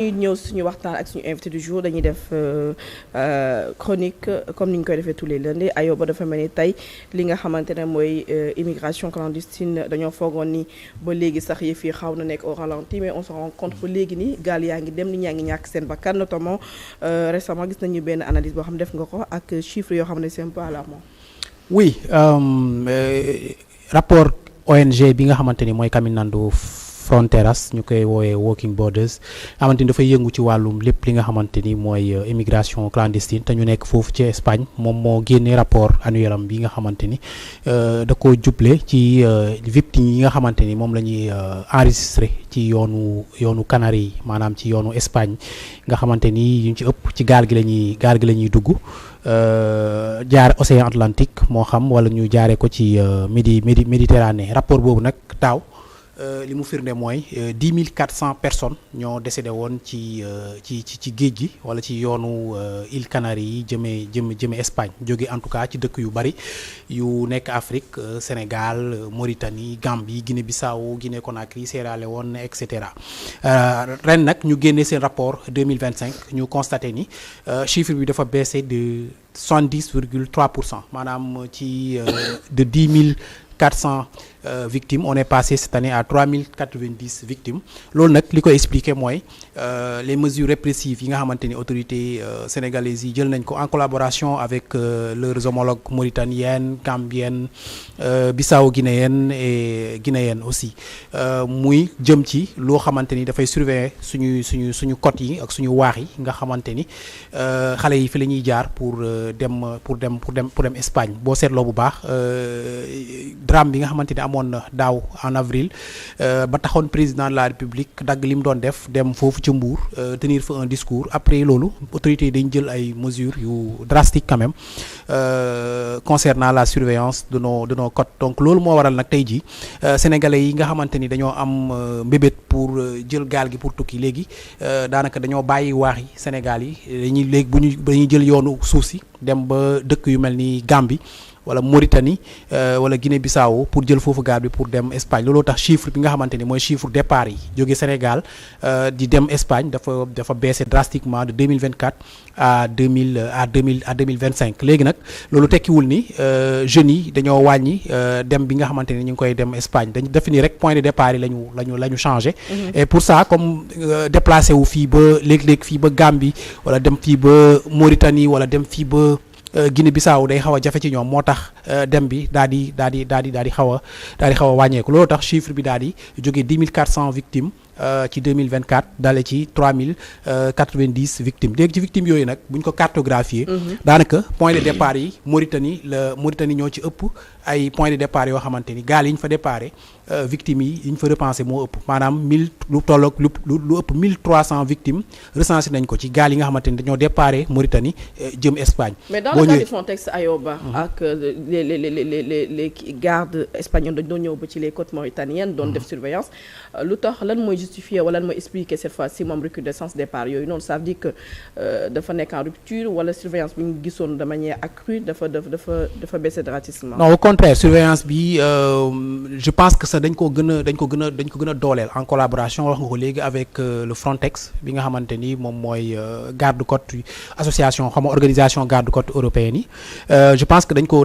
ñuy ñëw suñu waxtaan ak suñu invité du jour dañuy def chronique comme ni ñu koy defee tous les lundis Ayoba dafa mel ni tey li nga xamante ne mooy immigration clandestine dañoo foogoon ni ba léegi sax yëf yi xaw na nekk au ralenti mais on se rend compte ba léegi ni gaal yaa ngi dem nit ñaa ngi ñàkk seen bakkan notamment récemment gis nañu benn analyse boo xam ne def nga ko ak chiffres yoo xam ne c'est un peu alarmant. Oui, rapport ONG bi nga xamante ni mooy Caminando Fronteras ñu koy woowee Walking Borders xamante ni dafay yëngu ci wàllum lépp li nga xamante ni mooy immigration clandestine te ñu nekk foofu ci Espagne moom moo génnee rapport annuel am bi nga xamante ni da koo juble ci victimes yi nga xamante ni moom la ñuy enregistré ci yoonu Canaries yi maanaam ci yoonu Espagne nga xamante ni ñu ci ëpp ci gaal gi la ñuy dugg jaar Océan Atlantique moo xam wala ñu jaaree ko ci Méditerranée rapport boobu nag daaw li mu firnde mooy 10 400 personnes ñoo décédé woon ci géej gi wala ci yoonu îles Canaries yi jëme Espagne jóge en tout cas ci dëkk yu bari yu nekk Afrique Sénégal Mauritanie Gambie Guinée-Bissau Guinée-Conakry Sierra Leone et cetera ren nag ñu génnee seen rapport 2025 ñu constaté ni chiffre bi dafa baissé de 70,3% maanaam ci de 10 400 victimes on est passé cette année à 3090 victimes loolu nag li koy expliquer mooy les mesures répressives yi nga xamante ni autorités sénégalaises yi jël nañ ko en collaboration avec leurs homologues mauritaniennes gambiennes bissau-guinéennes et guinéennes aussi muy jëm ci loo xamante ni dafay surveiller suñu côtes yi ak suñu waax yi nga xamante ni xale yi fi la ñuy jaar pour dem Espagne boo seetloo bu baax drame bi nga xamante ni amoon na daaw en avril ba taxoon président de la République dagg li mu doon def dem foofu ci Mbour tenir fa un discours après loolu autorités yi dañ jël ay mesures yu drastiques quand même concernant la surveillance de nos côtes donc loolu moo waral nag tey jii sénégalais yi nga xamante ni dañoo am mbébét pour jël gaal gi pour tukki léegi daanaka dañoo bàyyi waax yi Sénégal yi dañuy jël yoonu suuf si dem ba dëkk yu mel ni Gambie wala Mauritanie wala Guinée-Bissau pour jël foofu gaal bi pour dem Espagne looloo tax chiffre bi nga xamante ni mooy chiffre départ yi jóge Sénégal di dem Espagne dafa baissé drastiquement de 2024 à 2025 léegi nag loolu tekkiwul ni jeunes yi dañoo wàññi dem bi nga xamante ni ñu ngi koy dem Espagne dañu def ni rek point de départ yi la ñu changé. Et pour ça comme déplacé wu fii ba léeg-léeg fii ba Gambie wala dem fii ba Mauritanie wala dem fii ba Guinée-Bissau day xaw a jafe ci ñoom moo tax dem bi daal di xaw a wàññeeku loolu tax chiffre bi daal di jógee 10 400 victimes ci 2024 dale ci 3090 victimes léegi ci victimes yooyu nag bu ñu ko cartographier daanaka point de départ yi Mauritanie ñoo ci ëpp ay point de départ yoo xamante ni gaal yi ñu fa déparé victimes yi ñu fa recensé moo ëpp maanaam lu tolloog lu ëpp 1300 victimes recensé nañ ko ci gaal yi nga xamante ni dañoo déparé Mauritanie jëm Espagne. Mais dans le cas du Frontex Ayoba ak les gardes espagnols dañoo ñëw ba ci les côtes mauritaniennes doon def surveillance lu tax lan mooy justifier wala lan mooy expliquer cette fois-ci moom recrudescence départ yooyu noonu ça veut dire que dafa nekk en rupture wala surveillance bi ñu gisoon de manière accrue dafa baissé drastiquement. Non au contraire surveillance bi je pense que ça dañ ko gën a dooleel en collaboration wax nga ko léegi avec le Frontex bi nga xamante ni moom mooy garde-côte association xam nga organisation garde-côte européenne yi je pense que dañ ko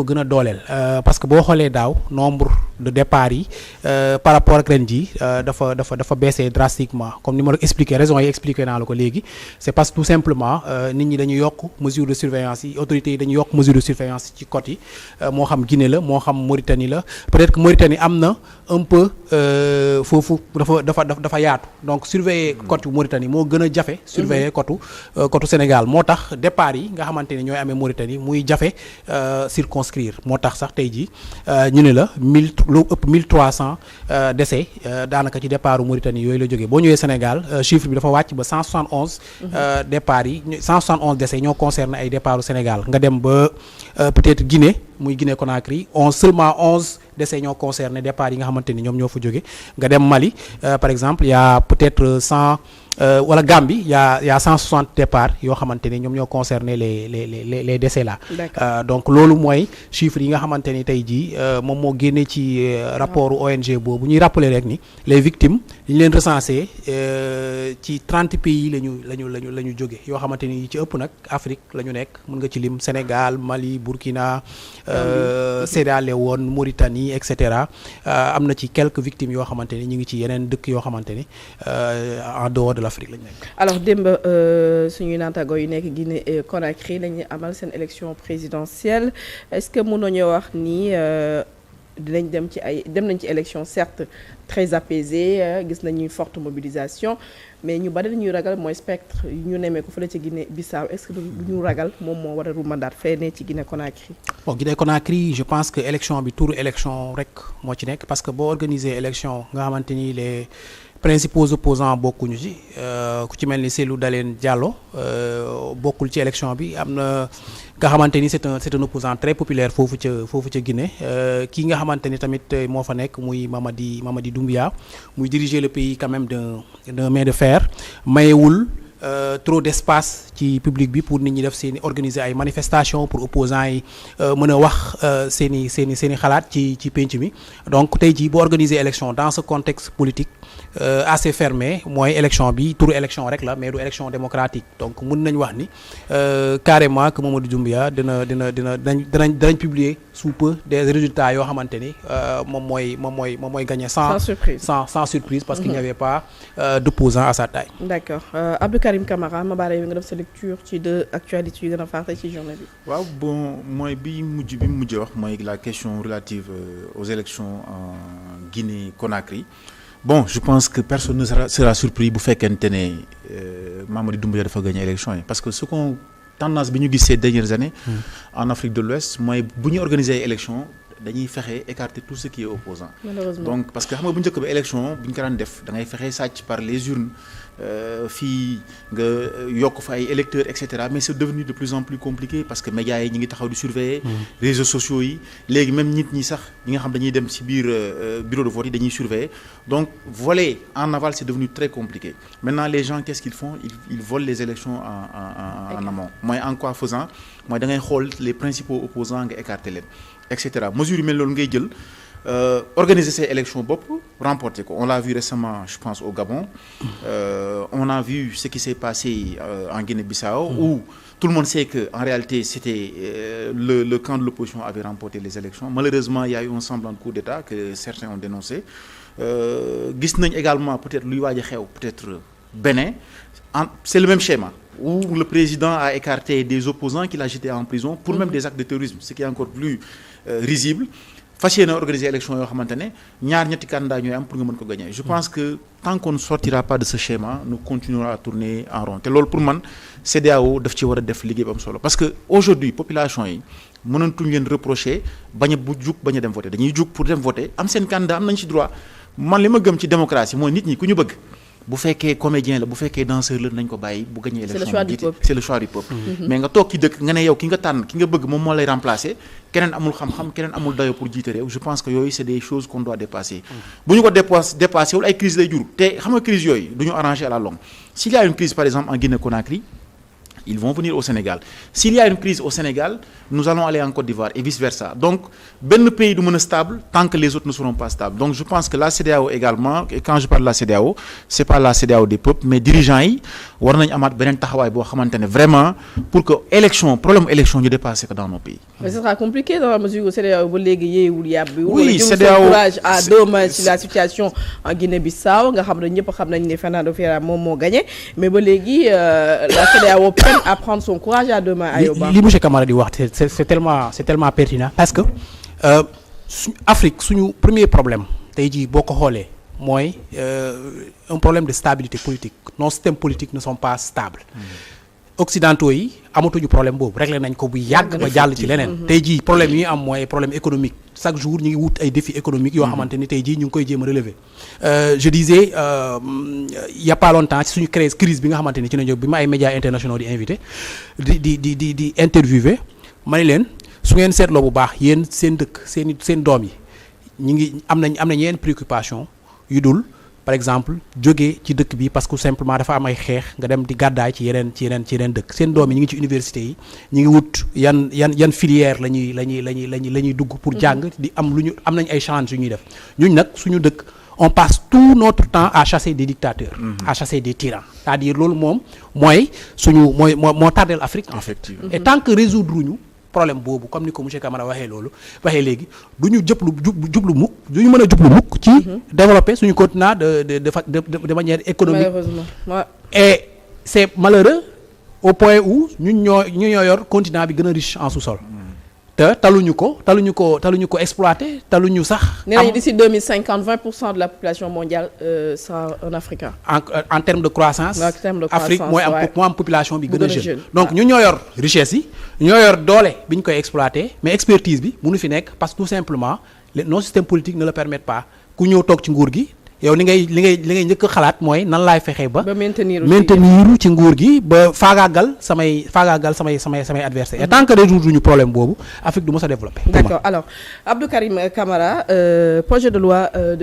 gën a dooleel parce que boo xoolee daaw nombre de départ yi par rapport ak ren ji dafa baissé drastiquement comme ni ma la expliqué raison yi expliqué naa la ko léegi c'est parce que tout simplement nit ñi dañu yokk mesure de surveillance yi autorités yi dañu yokk mesure de surveillance ci côte yi moo xam Guinée la moo xam Mauritanie la peut-être que Mauritanie am na un peu foofu dafa yaatu donc surveiller côte yu Mauritanie moo gën a jafe surveiller côte Sénégal moo tax départ yi nga xamante ni ñooy amee Mauritanie muy jafe circonscrire moo tax sax tey jii ñu ne la lu ëpp 1300 décès daanaka ci départ Mauritanie yooyu la jógee boo ñëwee Sénégal chiffre bi dafa wàcc ba 171 départ yi 171 décès ñoo concerné ay départ Sénégal nga dem ba peut-être Guinée muy Guinée-Conakry seulement 11 décès ñoo concerné départ yi nga xamante ni ñoom ñoo fa jóge nga dem Mali par exemple y a peut-être 100 wala Gambie y a 160 départs yoo xamante ni ñoom ñoo concerné les décès là. Donc loolu mooy chiffres yi nga xamante ni tey jii moom moo génnee ci rapport ONG boobu ñuy rappeler rek ni les victimes li ñu leen recensé ci 30 pays la ñu jóge yoo xamante ni ci ëpp nag Afrique la ñu nekk mën nga ci lim Sénégal Mali Burkina Sierra Leone Mauritanie et cetera am na ci quelques victimes yoo xamante ni ñu ngi ci yeneen dëkk yoo xamante ni en dehors de l'Afrique la ñu nekk. alors démb suñuy naataango yu nekk Guinée Conakry lañuy amal seen élection présidentielle est-ce que mënoo ñu wax ni dem nañ ci élection certes très apaisée gis nañuy forte mobilisation mais ñu bari dañuy ragal mooy spectre yu ñu nemee ko fële ci Guinée Bissau est-ce que du ñu ragal moom moo war a rumandaat feneen ci Guinée Conakry. bon Guinée Conakry je pense que élection bi tour élection rek moo ci nekk parce que boo organiser élection nga xamante ni les principaux opposants bokkuñu ci ku ci mel ni Cellou Dalein Diallo bokkul ci élection bi am na nga xamante ni c'est un opposant très populaire foofu ca Guinée kii nga xamante ni tamit moo fa nekk muy Mamadi Doumbouya muy diriger le pays quand même d'un main de fer mayewul trop d'espace ci public bi pour nit ñi def organiser ay manifestations pour opposants yi mën a wax seeni xalaat ci penc mi donc tey jii boo organiser élection dans ce contexte politique assez fermé mooy élection bi tour élection rek la mais du élection démocratique donc mën nañ wax ni carrément que Mamadou Doumbouya dinañ publier sous peu des résultats yoo xamante ni moom mooy gagner sans surprise parce qu'il n'y avait pas d'opposant à sa taille. D'accord. Abdou Karim Camara ma baale nga def sa lecture ci deux actualités yu gën a fàtte ci journée bi. waaw bon mooy bi mujj wax mooy la question relative aux élections en Guinée-Conakry. Bon je pense que personne ne sera surpris bu fekkente ne Mamadi Doumbouya dafa gagner élection yi parce que tendance bi ñu gis ces dernières années en Afrique de l'Ouest mooy bu ñu organiser ay élection dañuy fexe écarter tout ce qui est opposant donc parce que xam nga bu njëkk ba élection bu ñu ko daan def da ngay fexe sàcc par les urnes fii nga yokk fa ay électeurs et cetera mais c'est devenu de plus en plus compliqué parce que médias yi ñi ngi taxaw di surveiller réseaux sociaux yi léegi même nit ñi sax ñi nga xam dañuy dem ci biir bureau de vote yi dañuy surveiller donc voler en aval c'est devenu très compliqué maintenant les gens qu'est-ce qu'ils font ils volent les élections en amont mooy en quoi faisant mooy da ngay xool les principaux opposants nga écarter leen et cetera mesure yu mel loolu ngay jël organiser ces élections bopp remporter ko on l'a vu récemment je pense au Gabon on a vu ce qui s'est passé en Guinée-Bissau où tout le monde sait que en réalité c'était le camp de l'opposition avait remporté les élections malheureusement il y a eu un semblant de coup d'État que certains ont dénoncé gis nañ également peut-être luy waaj a xew peut-être Bénin c'est le même schéma où le président a écarté des opposants qu'il a jetés en prison pour même des actes de terrorisme ce qui est encore plus risible fas yéene organiser élection yoo xamante ne ñetti candidats ñooy am pour nga mën ko gagner je pense que tant qu'on ne sortira pas de ce schéma nous continuerons à tourner en rond te loolu pour man CEDEAO daf ci war a def liggéey bu am solo parce que aujourd'hui population yi mënatuñ leen reprocher bañ a dem voter dañuy jug pour dem voter am seen candidat am nañ ci droit man li ma gëm ci démocratie mooy nit ñi ku ñu bëgg bu fekkee comédien la bu fekkee danseur la nañ ko bàyyi bu gagné élection c'est le choix du peuple mais nga toog ci dëkk nga ne yow ki nga tànn ki nga bëgg moom moo lay remplacer keneen amul xam-xam keneen amul dayo pour jiite réew je pense que yooyu c'est des choses qu'on doit dépasser bu ñu ko dépassé wul ay crise lay jur te xam nga crise yooyu du ñu arranger à la longue s'il y a une crise par exemple en Guinée-Conakry ils vont venir au Sénégal s'il y a une crise au Sénégal nous allons aller en Côte d'Ivoire et vice-versa donc benn pays du mën a stable tant que les autres ne seront pas stables donc je pense que la CEDEAO également et quand je parle de la CEDEAO c'est pas la CEDEAO des peuples mais dirigeants yi war nañ amaat beneen taxawaay boo xamante ne vraiment pour que problème élection ñu dépasser que dans nos pays. mais ce sera compliqué dans la mesure où CEDEAO ba léegi yeewul yàbbi. oui CEDEAO courage à deux mains sur la situation en Guinée-Bissau nga xam ne ñëpp xam nañ ne Fernando Ferreira moom moo gagné mais ba léegi la CEDEAO peine à prendre son courage à deux mains. li monsieur Camara di wax c'est tellement pertinent parce que Afrique suñu premier problème tey jii boo ko xoolee mooy un problème de stabilité politique nos systèmes politiques ne sont pas stables occidentaux yi amatuñu problème boobu réglé nañ ko bu yàgg ba jàll ci leneen tey jii problème yi am mooy problème économique chaque jour ñu ngi wut ay défis économiques yoo xamante ni tey jii ñu ngi koy jéem a relever je disais il y a pas longtemps ci suñu crise bi nga xamante ni ci nañu bi ma ay médias internationaux di invité di interviewer ma ne leen su ngeen seetloo bu baax yéen seen dëkk seen doom yi ñu ngi am nañ yeneen préoccupation yu dul par exemple jógee ci dëkk bi parce que simplement dafa am ay xeex nga dem di gàddaay ci yeneen dëkk seen doom yi ñu ngi ci université yi ñu ngi wut yan filière la ñuy dugg pour jàng di am nañ ay chances yu ñuy def ñun nag suñu dëkk on passe tout notre temps à chasser des dictateurs. À chasser des tyrans. C'est-à-dire loolu moom mooy suñu moo tardel Afrique en fait. Et tant que résoudre ñu problème boobu comme ni ko monsieur Camara waxee léegi du ñu jublu mukk du ñu mën a jublu mukk ci développer suñu continent de manière économique. Malheureusement. Ouais. Et c'est malheureux au point où ñoo yor continent bi gën a riche en sous-sol. te taluñu ko exploiter taluñu sax. nee nañu d'ici 2050 20% de la population mondiale sera un Africain. En termes de croissance. En termes de croissance Afrique mooy am population bi gën a jeune. donc ñu ñoo yor richesse yi ñoo yor doole bi ñu koy exploiter mais expertise bi mënu fi nekk parce que tout simplement nos systèmes politiques ne le permettent pas ku ñëw toog ci nguur gi. yow li ngay njëkk xalaat mooy nan laay fexe ba maintenir ci nguur gi ba faagaagal samay adversaires et tant que résoudre ñu problème boobu Afrique du mës a développer. D'accord. Alors Abdou Karim Camara projet de loi de